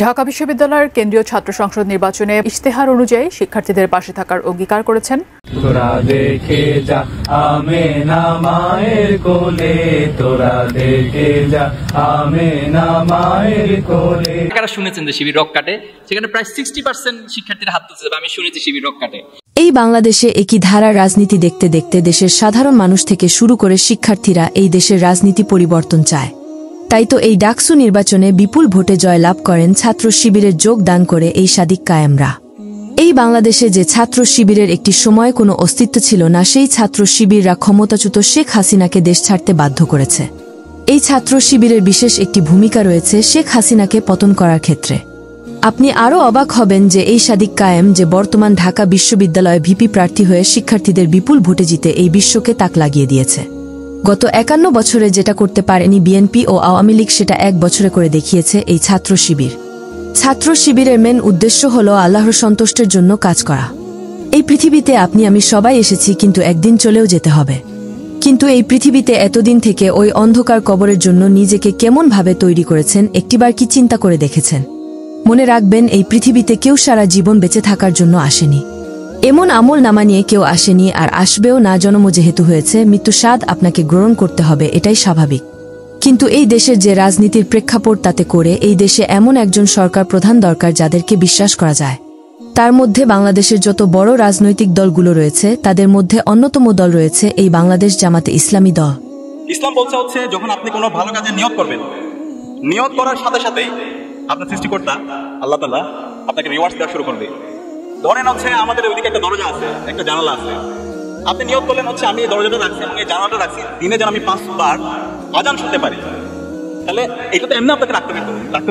ঢাকা বিশ্ববিদ্যালয়ের কেন্দ্রীয় ছাত্র সংসদ নির্বাচনে ইশতেহার অনুযায়ী শিক্ষার্থীদের পাশে থাকার অঙ্গীকার করেছেন। তোরা দেখে যা আমেনা মায়ের কোলে, তোরা দেখে যা আমেনা মায়ের কোলে। কারা শুনেছেন যে শিবির রক কাটে? সেখানে প্রায় 60% শিক্ষার্থীরা হাত তুলছে। আমি শুনেছি শিবির রক কাটে। এই বাংলাদেশে একই ধারার রাজনীতি দেখতে দেখতে দেশের সাধারণ মানুষ থেকে শুরু করে শিক্ষার্থীরা এই দেশের রাজনীতি পরিবর্তন চায়। তাই তো এই ডাকসু নির্বাচনে বিপুল ভোটে জয়লাভ করেন ছাত্র শিবিরের যোগদান করে এই সাদিক কায়েমরা। এই বাংলাদেশে যে ছাত্র শিবিরের একটি সময় কোনো অস্তিত্ব ছিল না, সেই ছাত্র শিবিররা ক্ষমতাচ্যুত শেখ হাসিনাকে দেশ ছাড়তে বাধ্য করেছে। এই ছাত্র শিবিরের বিশেষ একটি ভূমিকা রয়েছে শেখ হাসিনাকে পতন করার ক্ষেত্রে। আপনি আরও অবাক হবেন যে এই সাদিক কায়েম, যে বর্তমান ঢাকা বিশ্ববিদ্যালয়ে ভিপি প্রার্থী হয়ে শিক্ষার্থীদের বিপুল ভোটে জিতে এই বিশ্বকে তাক লাগিয়ে দিয়েছে। গত 51 বছরে যেটা করতে পারেনি বিএনপি ও আওয়ামী লীগ, সেটা 1 বছরে করে দেখিয়েছে এই ছাত্র শিবির। ছাত্র শিবিরের মেন উদ্দেশ্য হল আল্লাহর সন্তুষ্টের জন্য কাজ করা। এই পৃথিবীতে আপনি আমি সবাই এসেছি, কিন্তু একদিন চলেও যেতে হবে। কিন্তু এই পৃথিবীতে এতদিন থেকে ওই অন্ধকার কবরের জন্য নিজেকে কেমন ভাবে তৈরি করেছেন, একটিবার কি চিন্তা করে দেখেছেন? মনে রাখবেন, এই পৃথিবীতে কেউ সারা জীবন বেঁচে থাকার জন্য আসেনি। এমন আমল নামা নিয়ে কেউ আসেনি, আর আসবেও না। জন্ম যেহেতু হয়েছে, মৃত্যু স্বাদ আপনাকে গ্রহণ করতে হবে, এটাই স্বাভাবিক। কিন্তু এই দেশের যে রাজনীতির প্রেক্ষাপট, তাতে করে এই দেশে এমন একজন সরকার প্রধান দরকার যাদেরকে বিশ্বাস করা যায়। তার মধ্যে বাংলাদেশের যত বড় রাজনৈতিক দলগুলো রয়েছে, তাদের মধ্যে অন্যতম দল রয়েছে এই বাংলাদেশ জামাতে ইসলামী দল। ইসলাম বলছে হচ্ছে, যখন আপনি কোনো ভালো কাজে নিয়ত করবেন, নিয়ত করার সাথে সাথেই আপনার সৃষ্টিকর্তা আল্লাহ তাআলা আপনাকে রিওয়ার্ড দেওয়া শুরু করবে। ধরেন হচ্ছে আমাদের ওইদিকে একটা দরজা আছে, একটা জানালা আছে। আপনি নিয়ত করলেন হচ্ছে, আমি এই দরজাটা রাখছি এবং এই জানালাটা রাখছি, দিনে যেন আমি 5 বার আজান শুনতে পারি। তাহলে এটা তো এমনি আপনাকে রাখতে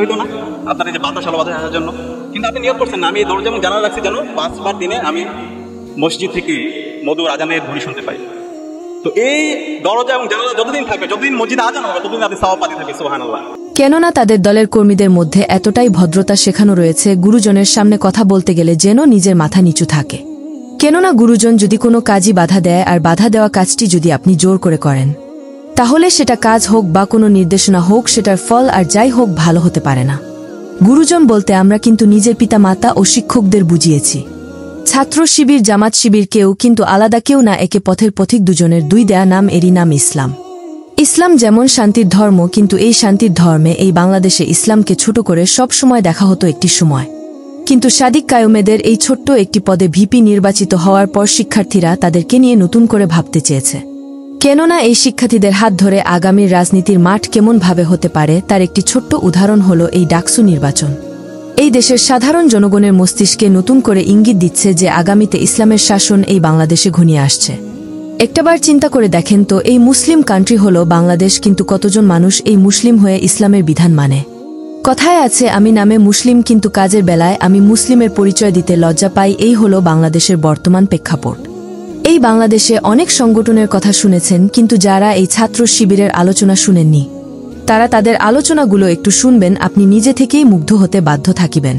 হইতো না, আপনার এই যে বাতাস আলো বাতাস আসার জন্য। কিন্তু আপনি নিয়ত করছেন না, আমি এই দরজা এবং জানালা রাখছি যেন 5 বার দিনে আমি মসজিদ থেকে মধুর আজানের ধ্বনি শুনতে পাই। তো এই দরজা এবং জানালা যতদিন থাকবে, যতদিন মসজিদে আজান হবে, ততদিন আপনি সওয়াব পাতে থাকবে। সুবহানাল্লাহ। কেননা তাদের দলের কর্মীদের মধ্যে এতটাই ভদ্রতা শেখানো রয়েছে, গুরুজনের সামনে কথা বলতে গেলে যেন নিজের মাথা নিচু থাকে। কেননা গুরুজন যদি কোনো কাজই বাধা দেয়, আর বাধা দেওয়া কাজটি যদি আপনি জোর করে করেন, তাহলে সেটা কাজ হোক বা কোনো নির্দেশনা হোক, সেটার ফল আর যাই হোক ভালো হতে পারে না। গুরুজন বলতে আমরা কিন্তু নিজের পিতা মাতা ও শিক্ষকদের বুঝিয়েছি। ছাত্র শিবির জামাত শিবির কেউ কিন্তু আলাদা কেউ না, একে পথের পথিক দুজনের দুই দেয়া নাম, এরই নাম ইসলাম। ইসলাম যেমন শান্তির ধর্ম, কিন্তু এই শান্তির ধর্মে এই বাংলাদেশে ইসলামকে ছোট করে সব সময় দেখা হতো একটি সময়। কিন্তু সাদিক কায়েমেদের এই ছোট্ট একটি পদে ভিপি নির্বাচিত হওয়ার পর শিক্ষার্থীরা তাদেরকে নিয়ে নতুন করে ভাবতে চেয়েছে। কেননা এই শিক্ষার্থীদের হাত ধরে আগামীর রাজনীতির মাঠ কেমন ভাবে হতে পারে, তার একটি ছোট্ট উদাহরণ হল এই ডাকসু নির্বাচন। এই দেশের সাধারণ জনগণের মস্তিষ্কে নতুন করে ইঙ্গিত দিচ্ছে যে আগামীতে ইসলামের শাসন এই বাংলাদেশে ঘনিয়ে আসছে। একটাবার চিন্তা করে দেখেন তো, এই মুসলিম কান্ট্রি হলো বাংলাদেশ, কিন্তু কতজন মানুষ এই মুসলিম হয়ে ইসলামের বিধান মানে? কথায় আছে, আমি নামে মুসলিম, কিন্তু কাজের বেলায় আমি মুসলিমের পরিচয় দিতে লজ্জা পাই। এই হলো বাংলাদেশের বর্তমান প্রেক্ষাপট। এই বাংলাদেশে অনেক সংগঠনের কথা শুনেছেন, কিন্তু যারা এই ছাত্র শিবিরের আলোচনা শুনেননি, তারা তাদের আলোচনাগুলো একটু শুনবেন, আপনি নিজে থেকেই মুগ্ধ হতে বাধ্য থাকিবেন।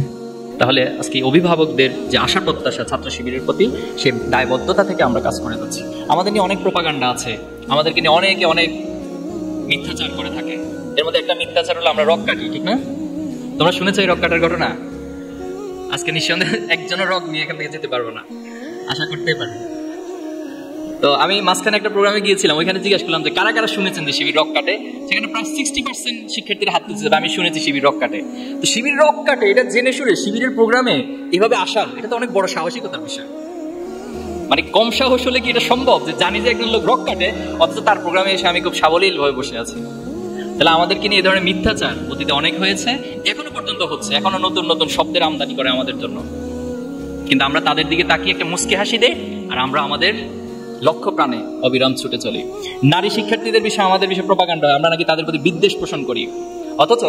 তাহলে আজকে অভিভাবকদের যে আশা প্রত্যাশা ছাত্র শিবিরের প্রতি, সেই দায়বদ্ধতা থেকে আমরা কাজ করে যাচ্ছি। আমাদের নিয়ে অনেক প্রোপাগান্ডা আছে, আমাদেরকে নিয়ে অনেকে অনেক মিথ্যাচার করে থাকে। এর মধ্যে একটা মিথ্যাচার হলো আমরা রক কাটি, ঠিক না? তোমরা শুনেছো এই রক কাটার ঘটনা? আজকে নিঃসন্দেহে একজনও রক নিয়ে এখান থেকে যেতে পারবো না, আশা করতেই পারি। তো আমি মাঝখানে একটা প্রোগ্রামে গিয়েছিলাম, ওইখানে জিজ্ঞাসা করলাম যে কারা কারা শুনেছেন যে শিবির রক কাটে। সেখানে প্রায় 60% শিক্ষার্থীরা হাত তুলছে, আমি শুনেছি শিবির রক কাটে। তো শিবির রক কাটে এটা জেনে শুনে শিবিরের প্রোগ্রামে এভাবে আসা, এটা তো অনেক বড় সাহসিকতার বিষয়। মানে কম সাহস হলে কি এটা সম্ভব যে জানি যে একজন লোক রক কাটে, অথচ তার প্রোগ্রামে এসে আমি খুব সাবলীল ভাবে বসে আছি? তাহলে আমাদেরকে নিয়ে এই ধরনের মিথ্যাচার অতীতে অনেক হয়েছে, এখনো পর্যন্ত হচ্ছে, এখনো নতুন নতুন শব্দের আমদানি করে আমাদের জন্য। কিন্তু আমরা তাদের দিকে তাকিয়ে একটা মুচকি হাসি দেই, আর আমরা আমাদের লক্ষ্য প্রাণে অবিরাম ছুটে চলি। নারী শিক্ষার্থীদের বিষয়ে আমাদের বিষয়ে প্রোপাগান্ডা হয়, আমরা নাকি তাদের প্রতি বিদ্বেষ পোষণ করি। অথচ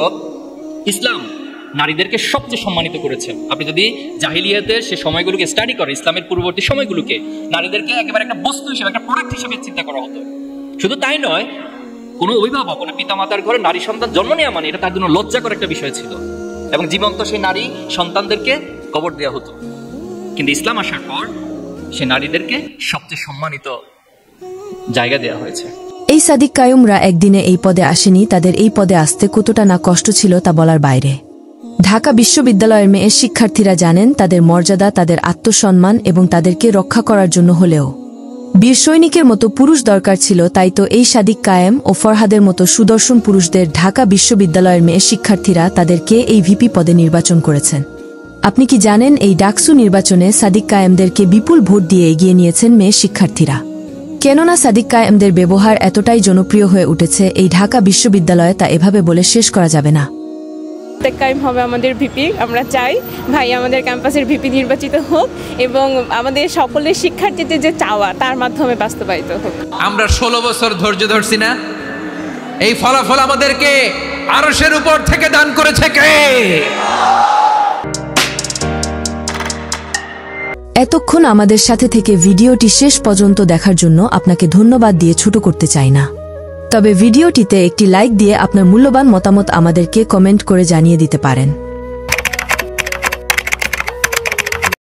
ইসলাম নারীদেরকে সবচেয়ে সম্মানিত করেছে। আপনি যদি জাহিলিয়াতের সে সময়গুলোকে স্টাডি করেন, ইসলামের পূর্ববর্তী সময়গুলোকে, নারীদেরকে একেবারে একটা বস্তু হিসেবে, একটা প্রোডাক্ট হিসেবে চিন্তা করা হতো। শুধু তাই নয়, কোনো অভিভাবক, কোনো পিতামাতার ঘরে নারী সন্তান জন্ম নেওয়া মানে এটা তার জন্য লজ্জাকর একটা বিষয় ছিল, এবং জীবন্ত সেই নারী সন্তানদেরকে কবর দেওয়া হতো। কিন্তু ইসলাম আসার পর সে নারীদেরকে সবচেয়ে সম্মানিত জায়গা দেওয়া হয়েছে। এই সাদিক কায়েমরা একদিনে এই পদে আসেনি, তাদের এই পদে আসতে কতটা না কষ্ট ছিল তা বলার বাইরে। ঢাকা বিশ্ববিদ্যালয়ের মেয়ে শিক্ষার্থীরা জানেন তাদের মর্যাদা, তাদের আত্মসম্মান এবং তাদেরকে রক্ষা করার জন্য হলেও বীর সৈনিকের মতো পুরুষ দরকার ছিল। তাই তো এই সাদিক কায়েম ও ফরহাদের মতো সুদর্শন পুরুষদের ঢাকা বিশ্ববিদ্যালয়ের মেয়ে শিক্ষার্থীরা তাদেরকে এই ভিপি পদে নির্বাচন করেছেন। আপনি কি জানেন এই ডাকসু নির্বাচনে সাদিক কায়েমদেরকে বিপুল ভোট দিয়ে এগিয়ে নিয়েছেন মেয়ে শিক্ষার্থীরা? কেননা সাদিক কায়েমদের ব্যবহার এতটাই জনপ্রিয় হয়ে উঠেছে এই ঢাকা বিশ্ববিদ্যালয়ে, তা এভাবে বলে শেষ করা যাবে না। সাদিক কায়েম হবে আমাদের ভিপি। আমরা চাই ভাই আমাদের ক্যাম্পাসের ভিপি নির্বাচিত হোক এবং আমাদের সকলের শিক্ষার্থীদের যে চাওয়া তার মাধ্যমে বাস্তবায়িত হোক। আমরা 16 বছর ধৈর্য ধরছি না, এই ফলাফল আমাদেরকে আরশের উপর থেকে দান করেছে কে? এতক্ষণ আমাদের সাথে থেকে ভিডিওটি শেষ পর্যন্ত দেখার জন্য আপনাকে ধন্যবাদ দিয়ে ছোট করতে চাই না, তবে ভিডিওটিতে একটি লাইক দিয়ে আপনার মূল্যবান মতামত আমাদেরকে কমেন্ট করে জানিয়ে দিতে পারেন।